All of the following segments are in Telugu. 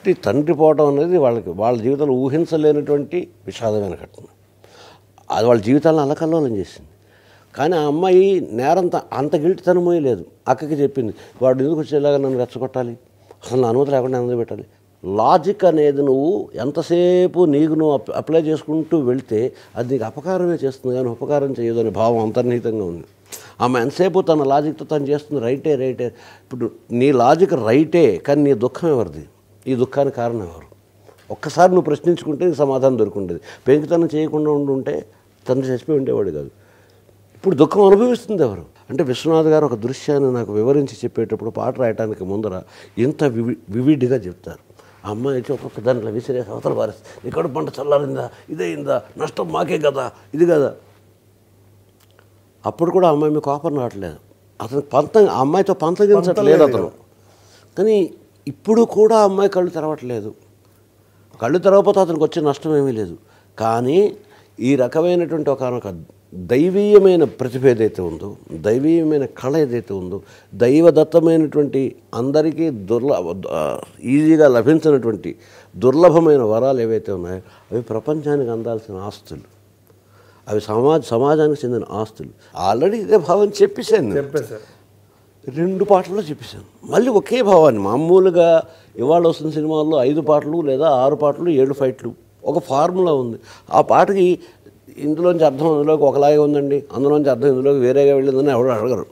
ఒకటి తండ్రి పోవడం అనేది వాళ్ళ జీవితంలో ఊహించలేనటువంటి విషాదమైన ఘటన. అది వాళ్ళ జీవితాలను అల్లకల్లోలం చేసింది. కానీ ఆ అమ్మాయి నేరంత అంత గిల్టితనమే లేదు. అక్కకి చెప్పింది, వాడు ఎందుకు వచ్చేలాగా నన్ను రెచ్చగొట్టాలి, అసలు నా అనుమతి లేకుండా ఎందుకు పెట్టాలి. లాజిక్ అనేది నువ్వు ఎంతసేపు నీకు నువ్వు అప్లై చేసుకుంటూ వెళ్తే అది నీకు అపకారమే చేస్తుంది, కానీ ఉపకారం చేయదు అనే భావం అంతర్నిహితంగా ఉంది. ఆమె ఎంతసేపు తన లాజిక్తో తను చేస్తుంది రైటే. ఇప్పుడు నీ లాజిక్ రైటే, కానీ నీ దుఃఖం ఎవరిది, ఈ దుఃఖానికి కారణం ఎవరు? ఒక్కసారి నువ్వు ప్రశ్నించుకుంటే నీకు సమాధానం దొరుకుంటుంది. పెంకితనం చేయకుండా ఉండుంటే తండ్రి చచ్చిపోయి ఉండేవాడు కాదు. ఇప్పుడు దుఃఖం అనుభవిస్తుంది ఎవరు అంటే, విశ్వనాథ్ గారు ఒక దృశ్యాన్ని నాకు వివరించి చెప్పేటప్పుడు పాట రాయడానికి ముందర ఇంత వివిడిగా చెప్తారు. ఆ అమ్మాయి వచ్చి ఒక్కొక్క దాంట్లో విసిరేసి అవతల పారేస్తుంది. ఇక్కడ పంట చల్లారిందా, ఇదైందా, నష్టం మాకే కదా, ఇది కదా. అప్పుడు కూడా అమ్మాయి మీ కోపం రావట్లేదు. అతను అమ్మాయితో పంతగించట్లేదు అతను. కానీ ఇప్పుడు కూడా అమ్మాయి కళ్ళు తెరవట్లేదు. కళ్ళు తెరవకపోతే అతనికి వచ్చే నష్టం ఏమీ లేదు. కానీ ఈ రకమైనటువంటి ఒక దైవీయమైన ప్రతిభ ఏదైతే ఉందో, దైవీయమైన కళ ఏదైతే ఉందో, దైవదత్తమైనటువంటి అందరికీ ఈజీగా లభించినటువంటి దుర్లభమైన వరాలు ఏవైతే ఉన్నాయో అవి ప్రపంచానికి అందాల్సిన ఆస్తులు, అవి సమాజానికి చెందిన ఆస్తులు. ఆల్రెడీ ఇదే భావం చెప్పేశాను. 2 పాటల్లో చెప్పేశాను. మళ్ళీ ఒకే భావాన్ని మామూలుగా ఇవాళ వస్తున్న సినిమాల్లో 5 పాటలు లేదా 6 పాటలు 7 ఫైట్లు ఒక ఫార్ములా ఉంది. ఆ పాటకి ఇందులోంచి అర్థం అందులోకి ఒకలాగే ఉందండి, అందులోంచి అర్థం ఇందులోకి వేరేగా వెళ్ళిందని ఎవరు అడగరు.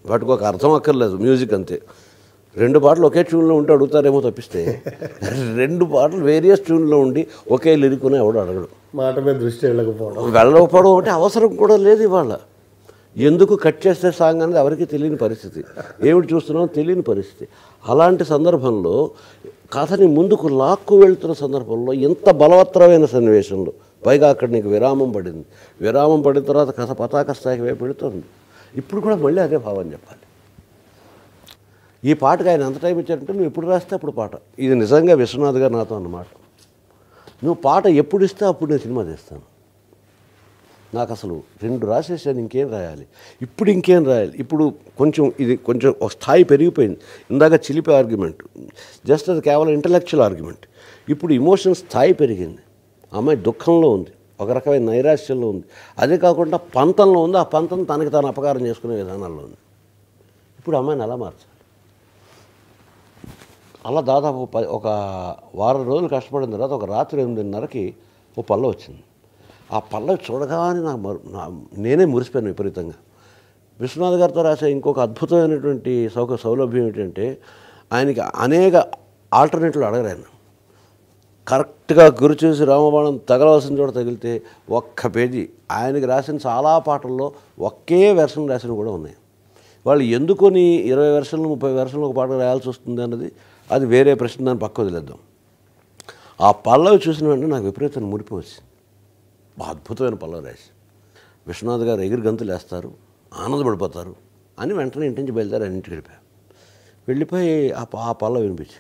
వాటికి ఒక అర్థం అక్కర్లేదు, మ్యూజిక్ అంతే. 2 పాటలు ఒకే ట్యూన్లో ఉంటే అడుగుతారేమో తప్పిస్తే 2 పాటలు వేరియస్ ట్యూన్లో ఉండి ఒకే లిరిక్ని ఎవడు అడగడు. మాట మీద దృష్టి వెళ్ళకపోవడం అంటే అవసరం కూడా లేదు. ఇవాళ ఎందుకు కట్ చేస్తే సాంగ్ అనేది ఎవరికి తెలియని పరిస్థితి, ఏమిటి చూస్తున్నామో తెలియని పరిస్థితి. అలాంటి సందర్భంలో కథని ముందుకు లాక్కు వెళ్తున్న సందర్భంలో ఇంత బలవత్తరమైన సన్నివేశంలో పైగా అక్కడ నీకు విరామం పడింది. విరామం పడిన తర్వాత కథ పతాక స్థాయికి వైపు పెడుతుంది. ఇప్పుడు కూడా మళ్ళీ అదే భావం చెప్పాలి. ఈ పాటకు ఆయన ఎంత టైం ఇచ్చారంటే, నువ్వు ఎప్పుడు రాస్తే అప్పుడు పాట. ఇది నిజంగా విశ్వనాథ్ గారు నాతో అన్నమాట. నువ్వు పాట ఎప్పుడు ఇస్తే అప్పుడు నేను సినిమా తీస్తాను. నాకు అసలు 2 రాసేసాను, ఇంకేం రాయాలి, ఇప్పుడు ఇంకేం రాయాలి. ఇప్పుడు ఇది కొంచెం ఒక స్థాయి పెరిగిపోయింది. ఇందాక చిలిపి ఆర్గ్యుమెంట్ జస్ట్ అది కేవలం ఇంటలెక్చువల్ ఆర్గ్యుమెంట్. ఇప్పుడు ఇమోషన్ స్థాయి పెరిగింది. అమ్మాయి దుఃఖంలో ఉంది, ఒక రకమైన నైరాశ్యంలో ఉంది, అదే కాకుండా పంతంలో ఉంది. ఆ పంతం తనకి తాను అపకారం చేసుకునే విధానాల్లో ఉంది. ఇప్పుడు అమ్మాయిని అలా మార్చాలి. అలా దాదాపు ఒక వారం రోజులు కష్టపడిన తర్వాత ఒక రాత్రి 8:30కి ఓ పల్లవి వచ్చింది. ఆ పల్లవి చూడగానే నేనే మురిసిపోయాను విపరీతంగా. విశ్వనాథ్ గారితో రాసే ఇంకొక అద్భుతమైనటువంటి సౌలభ్యం ఏంటంటే, ఆయనకి అనేక ఆల్టర్నేటివ్లు అడగరు. ఆయన కరెక్ట్గా గురి చూసి రామబాణం తగలవలసిన చోట తగిలితే ఒక్క పేజీ. ఆయనకి రాసిన చాలా పాటల్లో ఒకే వెర్షన్ రాసిన కూడా ఉన్నాయి. వాళ్ళు ఎందుకొని 20 వెర్షన్లు 30 వెర్షన్లు ఒక పాట రాయాల్సి వస్తుంది అన్నది అది వేరే ప్రశ్న, దాన్ని పక్క వదిలేద్దాం. ఆ పల్లవి చూసిన వెంటనే నాకు విపరీతమైన మురిపి వచ్చింది. అద్భుతమైన పల్లవి రాసి విశ్వనాథ్ గారు ఎగిరి గంతులు వేస్తారు, ఆనందపడిపోతారు అని వెంటనే ఇంటి నుంచి బయలుదేరి ఆయన ఇంటికి వెళ్ళిపోయి ఆ పల్లవి వినిపించి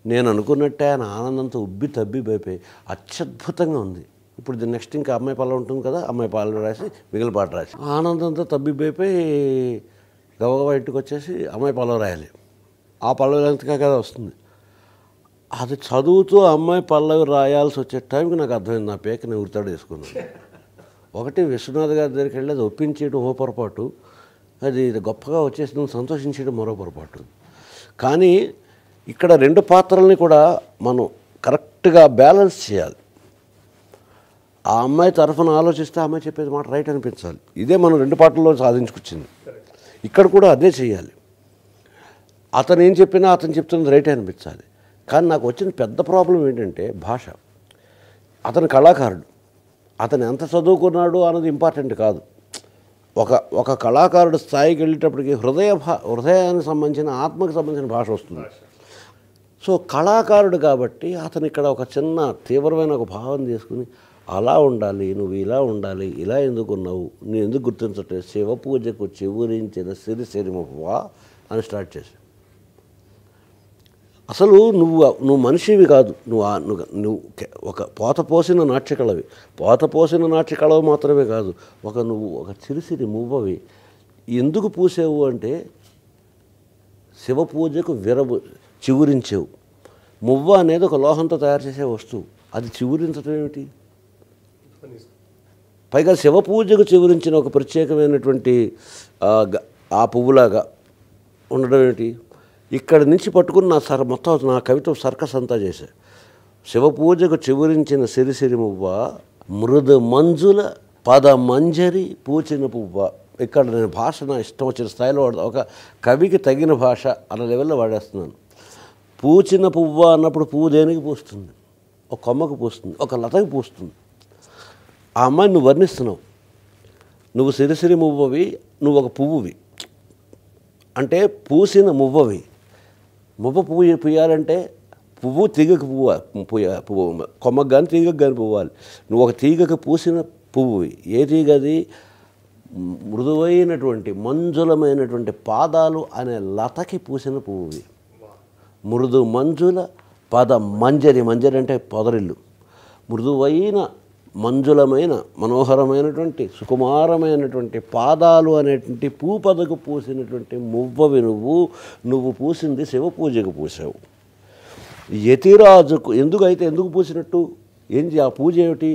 నేను అనుకున్నట్టే ఆయన ఆనందంతో ఉబ్బి తబ్బి అయిపోయి అత్యద్భుతంగా ఉంది. ఇప్పుడు దీని నెక్స్ట్ ఇంకా అమ్మాయి పల్లవి ఉంటుంది కదా, అమ్మాయి పల్లవి రాసి మిగిలిన పాట రాసి ఆనందంతో తబ్బిబ్బైపోయి గబగబా ఇంటికి వచ్చేసి అమ్మాయి పల్లవి రాయాలి. ఆ పల్లవి లెంగ్త్గా కదా వస్తుంది. అది చదువుతూ అమ్మాయి పల్లవి రాయాల్సి వచ్చే టైంకి నాకు అర్థమైంది, నా పేక నేను ఉరితాడు వేసుకున్నాను. ఒకటి విశ్వనాథ్ గారి దగ్గరికి వెళ్ళి అది ఒప్పించేయడం ఓ పొరపాటు, అది గొప్పగా వచ్చేసి సంతోషించడం మరో పొరపాటు. కానీ ఇక్కడ 2 పాత్రల్ని కూడా మనం కరెక్ట్గా బ్యాలెన్స్ చేయాలి. ఆ అమ్మాయి తరఫున ఆలోచిస్తే ఆ అమ్మాయి చెప్పేది మాట రైట్ అనిపించాలి. ఇదే మనం 2 పాటల్లో సాధించుకొచ్చింది. ఇక్కడ కూడా అదే చేయాలి. అతను ఏం చెప్పినా అతను చెప్తున్నది రైట్ అనిపించాలి. కానీ నాకు వచ్చిన పెద్ద ప్రాబ్లం ఏంటంటే భాష. అతను కళాకారుడు, అతను ఎంత చదువుకున్నాడు అన్నది ఇంపార్టెంట్ కాదు. ఒక కళాకారుడు స్థాయికి వెళ్ళేటప్పటికి హృదయానికి సంబంధించిన ఆత్మకు సంబంధించిన భాష వస్తుంది. సో కళాకారుడు కాబట్టి అతను ఇక్కడ ఒక చిన్న తీవ్రమైన ఒక భావం తీసుకుని అలా ఉండాలి, నువ్వు ఇలా ఉండాలి, ఇలా ఎందుకున్నావు, నేను ఎందుకు గుర్తించట్లేదు, శివ పూజకు చివురించిన సిరిసిరిమవ్వా అని స్టార్ట్ చేసి, అసలు నువ్వు మనిషివి కాదు, నువ్వు ఒక పోతపోసిన నాట్యకళవి. పోతపోసిన నాట్యకళవి మాత్రమే కాదు, నువ్వు ఒక చిరిసిరి మువ్వవి. ఎందుకు పూసావు అంటే శివ పూజకు చివురించావు. మువ్వ అనేది ఒక లోహంతో తయారు చేసే వస్తువు, అది చివురించడం ఏమిటి? పైగా శివ పూజకు చివురించిన ఒక ప్రత్యేకమైనటువంటి ఆ పువ్వులాగా ఉండడం ఏమిటి? ఇక్కడి నుంచి పట్టుకుని మొత్తం నా కవిత సర్కస్ అంతా చేశా. శివ పూజకు చివురించిన సిరిసిరి మువ్వ, మృదు మంజుల పద మంజరి పూచిన పువ్వ. ఇక్కడ నేను భాష నా ఇష్టం వచ్చిన స్థాయిలో వాడతా, ఒక కవికి తగిన భాష అన్న లెవెల్లో వాడేస్తున్నాను. పూచిన పువ్వ అన్నప్పుడు పువ్వు దేనికి పూస్తుంది? ఒక కొమ్మకు పూస్తుంది, ఒక లతకి పూస్తుంది. ఆ అమ్మాయిని నువ్వు వర్ణిస్తున్నావు, నువ్వు సిరిసిరి మువ్వవి, నువ్వు ఒక పువ్వువి, అంటే పూసిన మువ్వవి. మువ్వ పువ్వు పూయాలంటే పువ్వు తీగకు పువ్వు కొమ్మకు కానీ తీగకు కానీ పువ్వాలి. నువ్వు ఒక తీగకు పూసిన పువ్వువి. ఏ తీగది? మృదువైనటువంటి మంజులమైనటువంటి పాదాలు అనే లతకి పూసిన పువ్వువి. మృదు మంజుల పద మంజరి, మంజరి అంటే పొదరిల్లు. మృదువైన మంజులమైన మనోహరమైనటువంటి సుకుమారమైనటువంటి పాదాలు అనేటువంటి పూపదకు పూసినటువంటి మువ్వవి నువ్వు పూసింది శివ పూజకు పూసావు. యతిరాజుకు ఎందుకు పూసినట్టు? ఏంటి ఆ పూజ ఏమిటి?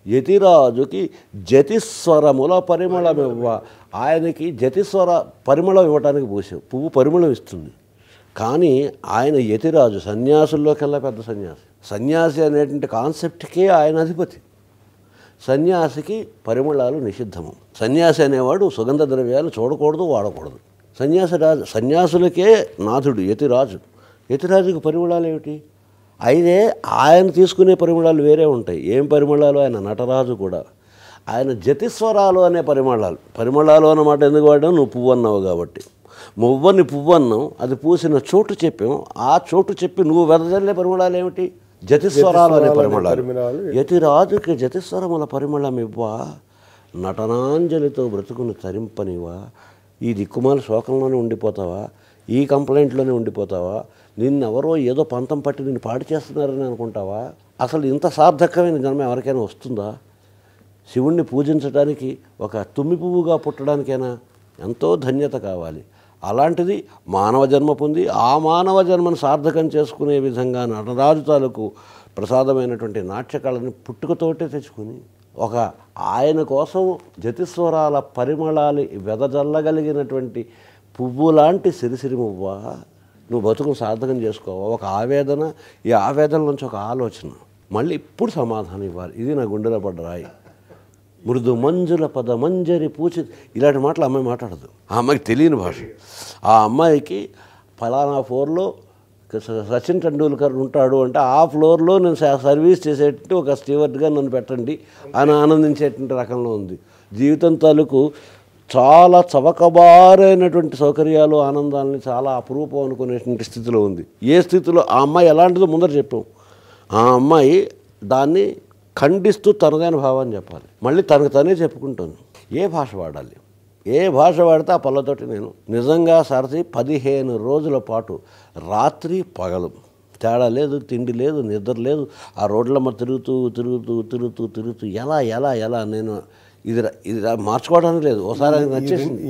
యతిరాజుకి జతిస్వరముల పరిమళం ఇవ్వ. ఆయనకి జతిస్వర పరిమళం ఇవ్వటానికి పూసావు. పువ్వు పరిమళం ఇస్తుంది, కానీ ఆయన యతిరాజు, సన్యాసుల్లోకెల్లా పెద్ద సన్యాసి. సన్యాసి అనేటువంటి కాన్సెప్ట్కే ఆయన అధిపతి. సన్యాసికి పరిమళాలు నిషిద్ధము. సన్యాసి అనేవాడు సుగంధ ద్రవ్యాలు చూడకూడదు, వాడకూడదు. సన్యాసులకే నాథుడు యతిరాజు. యతిరాజుకి పరిమళాలు ఏమిటి? అయితే ఆయన తీసుకునే పరిమళాలు వేరే ఉంటాయి. ఏం పరిమళాలు? ఆయన నటరాజు కూడా. ఆయన జతిస్వరాలు అనే పరిమళాలు అన్నమాట ఎందుకు వాడాం? నువ్వు పువ్వు అన్నావు కాబట్టి. మువ్వని పువ్వు అన్నాం, అది పూసిన చోటు చెప్పాం. ఆ చోటు చెప్పి నువ్వు వెదజల్లే పరిమళాలు ఏమిటి? జతిస్వరాలు అనే పరిమళాలు. యతిరాజుకి జతిస్వరముల పరిమళం ఇవ్వా, నటనాంజలితో బ్రతుకుని తరింపనివా. ఈ దిక్కుమాల శోకంలోనే ఉండిపోతావా? ఈ కంప్లైంట్లోనే ఉండిపోతావా? నిన్నెవరో ఏదో పంతం పట్టి నిన్ను పాడు చేస్తున్నారని అనుకుంటావా? అసలు ఇంత సార్థకమైన జన్మ ఎవరికైనా వస్తుందా? శివుణ్ణి పూజించడానికి ఒక తుమ్మి పువ్వుగా పుట్టడానికైనా ఎంతో ధన్యత కావాలి. అలాంటిది మానవ జన్మ పొంది ఆ మానవ జన్మను సార్థకం చేసుకునే విధంగా నటరాజు తాలూకు ప్రసాదమైనటువంటి నాట్యకళని పుట్టుకతోటే తెచ్చుకొని ఒక ఆయన కోసం జతిస్వరాల పరిమళాలు వెదజల్లగలిగినటువంటి పువ్వు లాంటి సిరిసిరి మువ్వ నువ్వు బతుకును సార్థకం చేసుకోవా. ఒక ఆవేదన, ఈ ఆవేదన నుంచి ఒక ఆలోచన, మళ్ళీ ఇప్పుడు సమాధానం ఇవ్వాలి. ఇది నా గుండెలో పడ్డ రాయి. మృదు మంజుల పద మంజరి పూచి, ఇలాంటి మాటలు అమ్మాయి మాట్లాడదు. ఆ అమ్మాయికి తెలియని భాష. ఆ అమ్మాయికి ఫలానా ఫ్లోర్లో సచిన్ టెండూల్కర్ ఉంటాడు అంటే ఆ ఫ్లోర్లో నేను సర్వీస్ చేసేటట్టు ఒక స్టీవర్డ్గా నన్ను పెట్టండి అని ఆనందించేటువంటి రకంలో ఉంది. జీవితం తాలూకు చాలా చవకబారైనటువంటి సౌకర్యాలు, ఆనందాలని చాలా అపురూపం అనుకునేటువంటి స్థితిలో ఉంది. ఏ స్థితిలో ఆ అమ్మాయి ఎలాంటిదో ముందర చెప్పాం. ఆ అమ్మాయి దాన్ని ఖండిస్తూ తనదైన భావాన్ని చెప్పాలి. మళ్ళీ తనకు తనే చెప్పుకుంటాను. ఏ భాష వాడాలి? ఏ భాష వాడితే ఆ పళ్ళతోటి నేను నిజంగా సారథి 15 రోజుల పాటు రాత్రి పగలు తేడా లేదు, తిండి లేదు, నిద్ర లేదు, ఆ రోడ్లమ్మ తిరుగుతూ ఎలా నేను ఇది మార్చుకోవడానికి లేదు. ఒకసారి ఆయన నచ్చేసింది,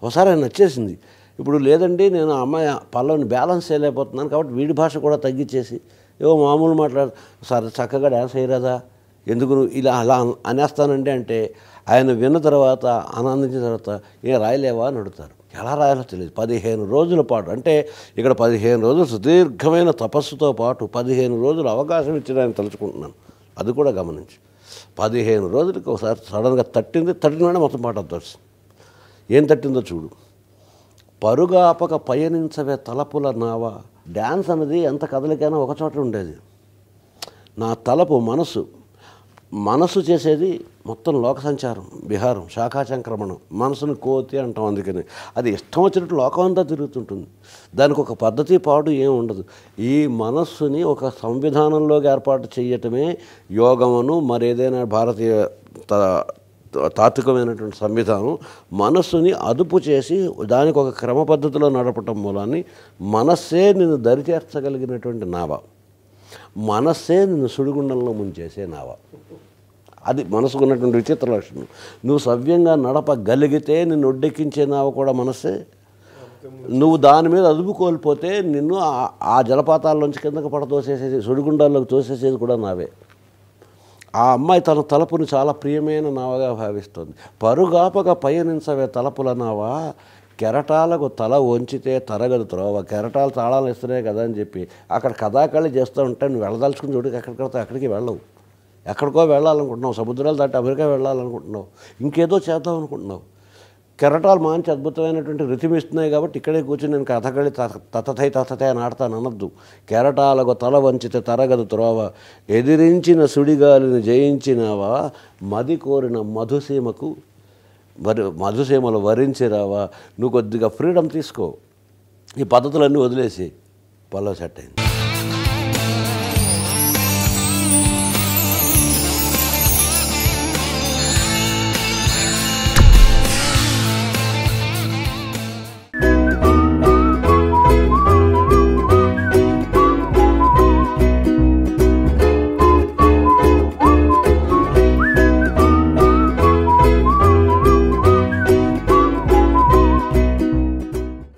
ఒకసారి ఆయన నచ్చేసింది. ఇప్పుడు లేదండి నేను అమ్మాయి పల్లవిని బ్యాలెన్స్ చేయలేకపోతున్నాను కాబట్టి వీడి భాష కూడా తగ్గించేసి ఏవో మామూలు మాట్లాడు, సరే చక్కగా డ్యాన్స్ అయ్యరాదా, ఎందుకు ఇలా అలా అనేస్తానండి అంటే ఆయన విన్న తర్వాత ఆనందించిన తర్వాత రాయలేవా అని అడుగుతారు. ఎలా రాయాలో తెలియదు. 15 రోజుల పాటు అంటే ఇక్కడ 15 రోజులు సుదీర్ఘమైన తపస్సుతో పాటు 15 రోజులు అవకాశం ఇచ్చడానికి తలుచుకుంటున్నాను. అది కూడా గమనించి 15 రోజులకి ఒకసారి సడన్గా తట్టిన మొత్తం పాట తెలుసు. ఏం తట్టిందో చూడు. పరుగాపక పయనించవే తలపుల నావా. డ్యాన్స్ అనేది ఎంత కదలికైనా ఒకచోట ఉండేది. నా తలపు మనసు చేసేది మొత్తం లోక సంచారం, విహారం, శాఖాచంక్రమణం. మనసును కోతి అంటాం. అందుకని అది ఇష్టం వచ్చినట్టు లోకం అంతా తిరుగుతుంటుంది. దానికి ఒక పద్ధతి పాడు ఏం ఉండదు. ఈ మనస్సుని ఒక సంవిధానంలోకి ఏర్పాటు చేయటమే యోగమును మరేదైనా భారతీయ తాత్వికమైనటువంటి సంవిధానం. మనస్సుని అదుపు చేసి దానికి ఒక క్రమ పద్ధతిలో నడపటం మూలాన్ని మనస్సే నిన్ను దరిచేర్చగలిగినటువంటి నావ, మనస్సే నిన్ను సుడిగుండంలో ముంచేసే నావ. అది మనసుకున్నటువంటి విచిత్ర లక్షణం. నువ్వు సవ్యంగా నడపగలిగితే నిన్ను ఒడ్డెక్కించే నావ కూడా మనస్సే. నువ్వు దాని మీద అదుపు కోల్పోతే నిన్ను ఆ జలపాతాల్లోంచి కిందకు పడతోసేసేది, సుడిగుండాల్లోకి తోసేసేది కూడా నావే. ఆ అమ్మాయి తన తలపుని చాలా ప్రియమైన నావగా భావిస్తుంది. పరుగాపగా పయనించవే తలపుల నావా, కెరటాలకు తల వంచితే తరగదు త్రోవ. కెరటాలు తాళాలు ఇస్తున్నాయి కదా అని చెప్పి అక్కడ కథాకళి చేస్తూ ఉంటే నువ్వు వెళ్ళదలుచుకుని చోటుకి ఎక్కడికి అక్కడికి వెళ్ళవు. ఎక్కడికో వెళ్ళాలనుకుంటున్నావు, సముద్రాలు దాటి అమెరికా వెళ్ళాలనుకుంటున్నావు, ఇంకేదో చేద్దాం అనుకుంటున్నావు. కెరటాలు మంచి అద్భుతమైనటువంటి రిథం ఇస్తున్నాయి కాబట్టి ఇక్కడే కూర్చొని నేను కథకళి తతథై అని ఆడతాను అనొద్దు. కెరటాలకు తల వంచితే తరగదు త్రోవ, ఎదిరించిన సుడిగాలిని జయించినావా, మది కోరిన మధుసీమలు వరించిరావా. నువ్వు కొద్దిగా ఫ్రీడమ్ తీసుకో, ఈ పద్ధతులన్నీ వదిలేసి పల్లవి సెట్ అయింది.